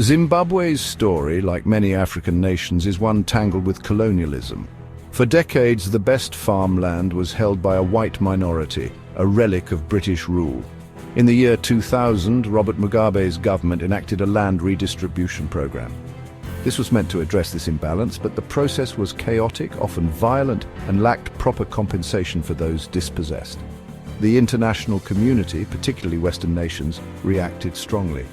Zimbabwe's story, like many African nations, is one tangled with colonialism. For decades, the best farmland was held by a white minority, a relic of British rule. In the year 2000, Robert Mugabe's government enacted a land redistribution program. This was meant to address this imbalance, but the process was chaotic, often violent, and lacked proper compensation for those dispossessed. The international community, particularly Western nations, reacted strongly.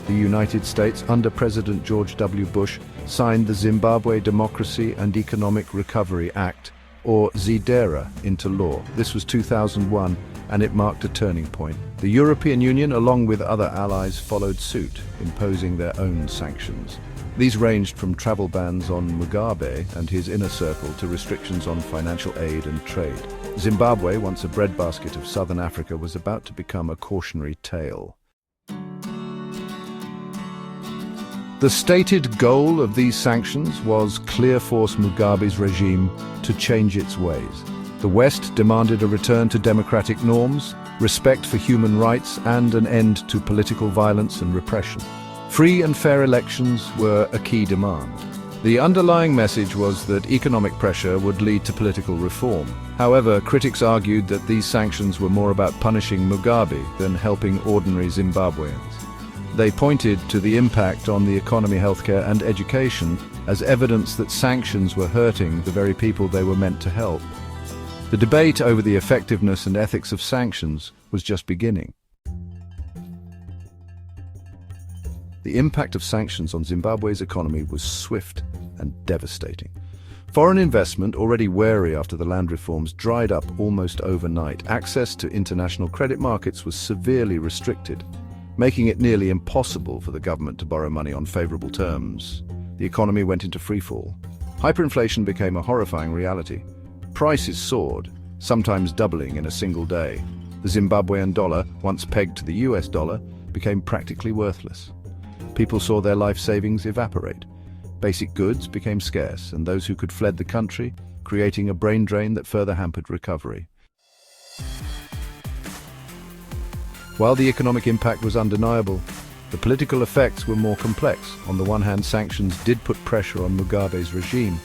The United States, under President George W. Bush, signed the Zimbabwe Democracy and Economic Recovery Act, or ZEDERA, into law. This was 2001, and it marked a turning point. The European Union, along with other allies, followed suit, imposing their own sanctions. These ranged from travel bans on Mugabe and his inner circle to restrictions on financial aid and trade. Zimbabwe, once a breadbasket of southern Africa, was about to become a cautionary tale. The stated goal of these sanctions was to force Mugabe's regime to change its ways. The West demanded a return to democratic norms, respect for human rights, and an end to political violence and repression. Free and fair elections were a key demand. The underlying message was that economic pressure would lead to political reform. However, critics argued that these sanctions were more about punishing Mugabe than helping ordinary Zimbabweans. They pointed to the impact on the economy, healthcare, and education as evidence that sanctions were hurting the very people they were meant to help. The debate over the effectiveness and ethics of sanctions was just beginning. The impact of sanctions on Zimbabwe's economy was swift and devastating. Foreign investment, already wary after the land reforms, dried up almost overnight. Access to international credit markets was severely restricted, making it nearly impossible for the government to borrow money on favorable terms. The economy went into freefall. Hyperinflation became a horrifying reality. Prices soared, sometimes doubling in a single day. The Zimbabwean dollar, once pegged to the US dollar, became practically worthless. People saw their life savings evaporate. Basic goods became scarce, and those who could fled the country, creating a brain drain that further hampered recovery. While the economic impact was undeniable, the political effects were more complex. On the one hand, sanctions did put pressure on Mugabe's regime.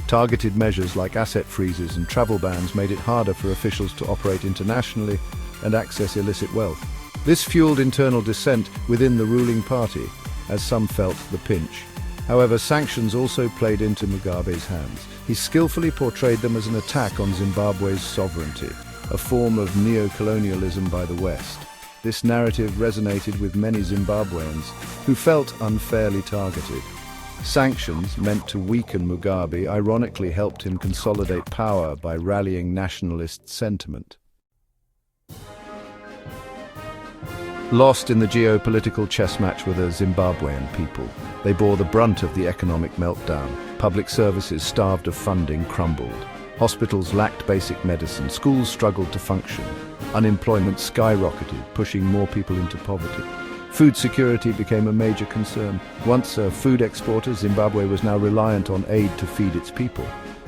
Targeted measures like asset freezes and travel bans made it harder for officials to operate internationally and access illicit wealth. This fueled internal dissent within the ruling party, as some felt the pinch. However, sanctions also played into Mugabe's hands. He skillfully portrayed them as an attack on Zimbabwe's sovereignty, a form of neo-colonialism by the West. This narrative resonated with many Zimbabweans who felt unfairly targeted. Sanctions, meant to weaken Mugabe, ironically helped him consolidate power by rallying nationalist sentiment. Lost in the geopolitical chess match were the Zimbabwean people. They bore the brunt of the economic meltdown. Public services, starved of funding, crumbled. Hospitals lacked basic medicine. Schools struggled to function. Unemployment skyrocketed, pushing more people into poverty. Food security became a major concern. Once a food exporter, Zimbabwe was now reliant on aid to feed its people.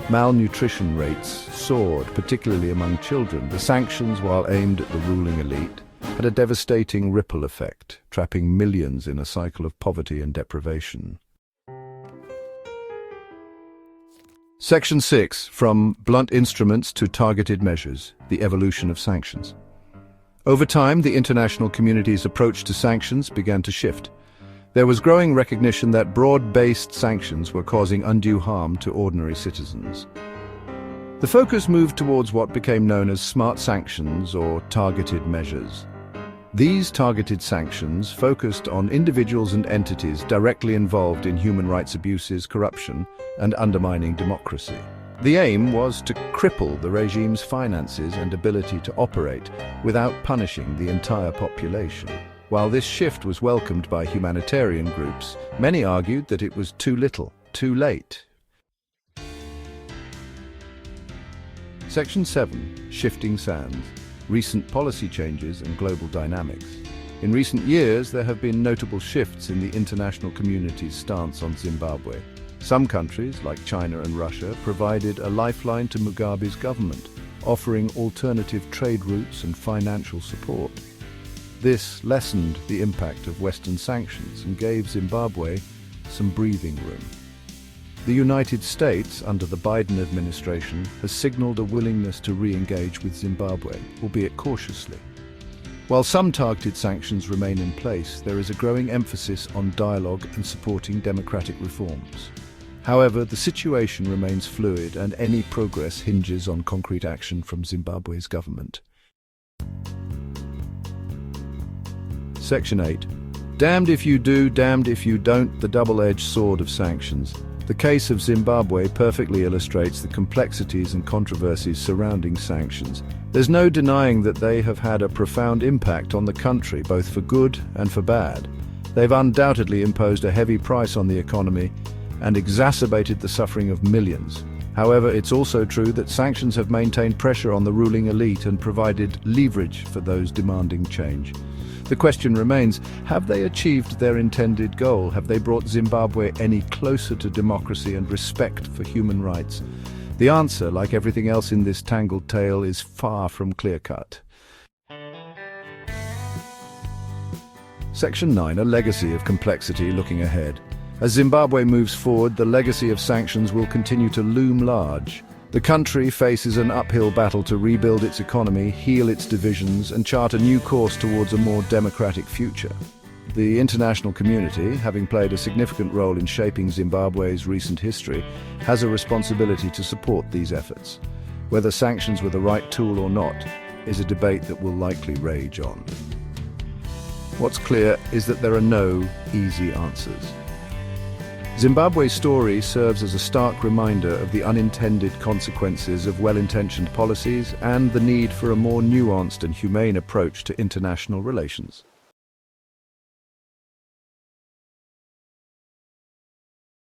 Malnutrition rates soared, particularly among children. The sanctions, while aimed at the ruling elite, had a devastating ripple effect, trapping millions in a cycle of poverty and deprivation. Section 6. From blunt instruments to targeted measures, the evolution of sanctions. Over time, the international community's approach to sanctions began to shift. There was growing recognition that broad-based sanctions were causing undue harm to ordinary citizens. The focus moved towards what became known as smart sanctions or targeted measures. These targeted sanctions focused on individuals and entities directly involved in human rights abuses, corruption, and undermining democracy. The aim was to cripple the regime's finances and ability to operate without punishing the entire population. While this shift was welcomed by humanitarian groups, many argued that it was too little, too late. Section 7. Shifting sands. Recent policy changes and global dynamics. In recent years, there have been notable shifts in the international community's stance on Zimbabwe. Some countries, like China and Russia, provided a lifeline to Mugabe's government, offering alternative trade routes and financial support. This lessened the impact of Western sanctions and gave Zimbabwe some breathing room. The United States, under the Biden administration, has signaled a willingness to re-engage with Zimbabwe, albeit cautiously. While some targeted sanctions remain in place, there is a growing emphasis on dialogue and supporting democratic reforms. However, the situation remains fluid and any progress hinges on concrete action from Zimbabwe's government. Section 8. Damned if you do, damned if you don't, the double-edged sword of sanctions. The case of Zimbabwe perfectly illustrates the complexities and controversies surrounding sanctions. There's no denying that they have had a profound impact on the country, both for good and for bad. They've undoubtedly imposed a heavy price on the economy and exacerbated the suffering of millions. However, it's also true that sanctions have maintained pressure on the ruling elite and provided leverage for those demanding change. The question remains, have they achieved their intended goal? Have they brought Zimbabwe any closer to democracy and respect for human rights? The answer, like everything else in this tangled tale, is far from clear-cut. Section 9, a legacy of complexity looking ahead. As Zimbabwe moves forward, the legacy of sanctions will continue to loom large. The country faces an uphill battle to rebuild its economy, heal its divisions, and chart a new course towards a more democratic future. The international community, having played a significant role in shaping Zimbabwe's recent history, has a responsibility to support these efforts. Whether sanctions were the right tool or not is a debate that will likely rage on. What's clear is that there are no easy answers. Zimbabwe's story serves as a stark reminder of the unintended consequences of well-intentioned policies and the need for a more nuanced and humane approach to international relations.